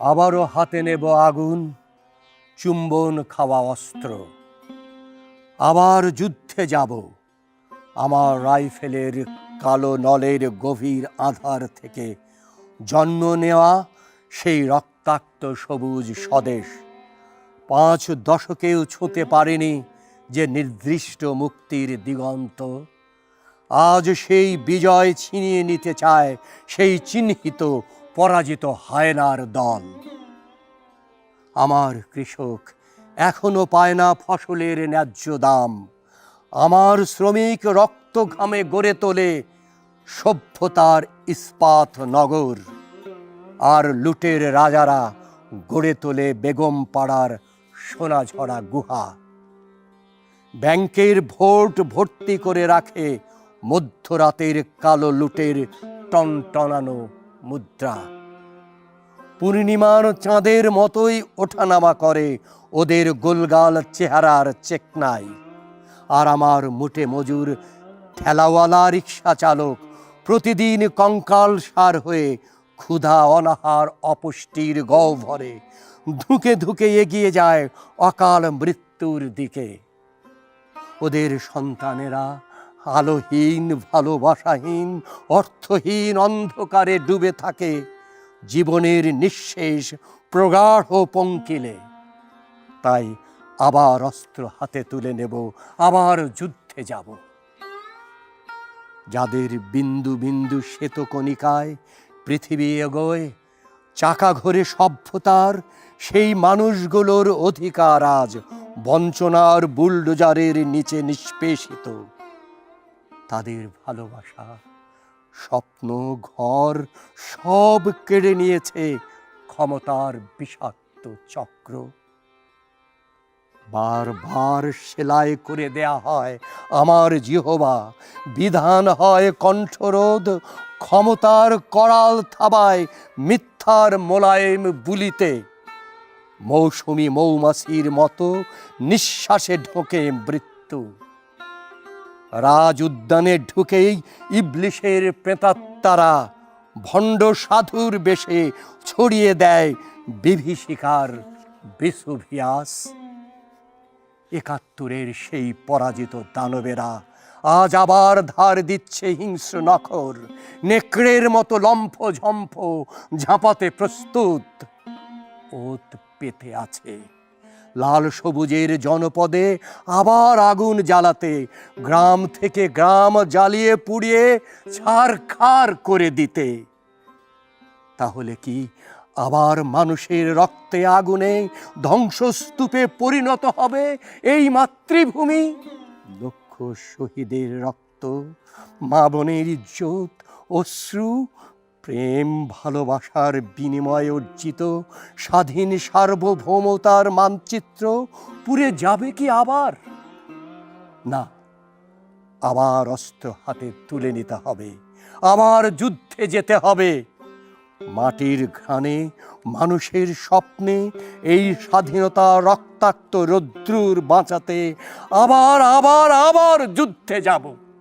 আবারও হাতে নেব আগুন, চুম্বন খাওয়া অস্ত্র। আবার যুদ্ধে যাব, আমার রাইফেলের কালো নলের গভীর আধার থেকে জন্ম নেওয়া সেই রক্তাক্ত সবুজ স্বদেশ। 5 দশকেও ছুঁতে পারেনি যে নির্দিষ্ট মুক্তির দিগন্ত। আজ সেই বিজয় ছিনিয়ে নিতে চায় সেই চিহ্নিত পরাজিত হায়নার দল। আমার কৃষক এখনো পায় না ফসলের ন্যায্য দাম। আমার শ্রমিক রক্ত ঘামে গড়ে তোলে সভ্যতার ইস্পাত নগর। আর লুটের রাজারা গড়ে তোলে বেগম পাড়ার সোনাঝরা গুহা। ব্যাংকের ভোট ভর্তি করে রাখে মধ্যরাতের কালো লুটের টনটনানো মুদ্রা। পূর্ণিমার চাঁদের মতোই ওঠানামা করে ওদের গোলগাল চেহারার চেকনাই। আর আমার মুটে মজুর ঠেলাওয়ালা রিক্সা চালক প্রতিদিন কঙ্কাল সার হয়ে ক্ষুধা অনাহার অপুষ্টির গহ্বরে ধুকে ধুকে এগিয়ে যায় অকাল মৃত্যুর দিকে। ওদের সন্তানেরা আলোহীন, ভালোবাসাহীন, অর্থহীন অন্ধকারে ডুবে থাকে জীবনের নিঃশেষ প্রগাঢ় পঙ্কিলে। তাই আবার অস্ত্র হাতে তুলে নেব, আবার যুদ্ধে যাব। যাদের বিন্দু বিন্দু শ্বেতকণিকায় পৃথিবী এগোয়, চাকা ঘোরে সভ্যতার, সেই মানুষগুলোর অধিকার আজ বঞ্চনার বুলডোজারের নিচে নিষ্পেষিত। তাদের ভালোবাসা, স্বপ্ন, ঘর সব কেড়ে নিয়েছে ক্ষমতার বিষাক্ত চক্র। বারবার সেলাই করে দেয়া হয় আমার জিহ্বা, বিধান হয় কণ্ঠরোধ ক্ষমতার করাল থাবায় মিথ্যার মোলায়েম বুলিতে। মৌসুমী মৌমাছির মতো নিঃশ্বাসে ঢোকে মৃত্যু। রাজ উদ্যানে ঢুকেই ইবলিশের প্রেতাত্মারা ভণ্ড সাধুর বেশে ছড়িয়ে দেয় বিভীষিকার ভেসুভিয়াস। ৭১-এর সেই পরাজিত দানবেরা আজ আবার ধার দিচ্ছে হিংস্র নখর, নেকড়ের মতো লম্ফ ঝম্ফ ঝাঁপাতে প্রস্তুত। ওত পেতে আছে লাল সবুজের জনপদে আবার আগুন জ্বালাতে, গ্রাম থেকে গ্রাম জ্বালিয়ে পুড়িয়ে ছারখার করে দিতে। তাহলে কি আবার মানুষের রক্তে আগুনে ধ্বংসস্তূপে পরিণত হবে এই মাতৃভূমি? লক্ষ শহীদের রক্ত, মা বোনের ইজ্জত, অশ্রু, প্রেম ভালোবাসার বিনিময়ে অর্জিত স্বাধীন সার্বভৌমতার মানচিত্র পুড়ে যাবে কি আবার? না, আবার অস্ত্র হাতে তুলে নিতে হবে, আবার যুদ্ধে যেতে হবে। মাটির ঘ্রাণে, মানুষের স্বপ্নে এই স্বাধীনতা রক্তাক্ত রৌদ্রুর বাঁচাতে আবার আবার আবার যুদ্ধে যাব।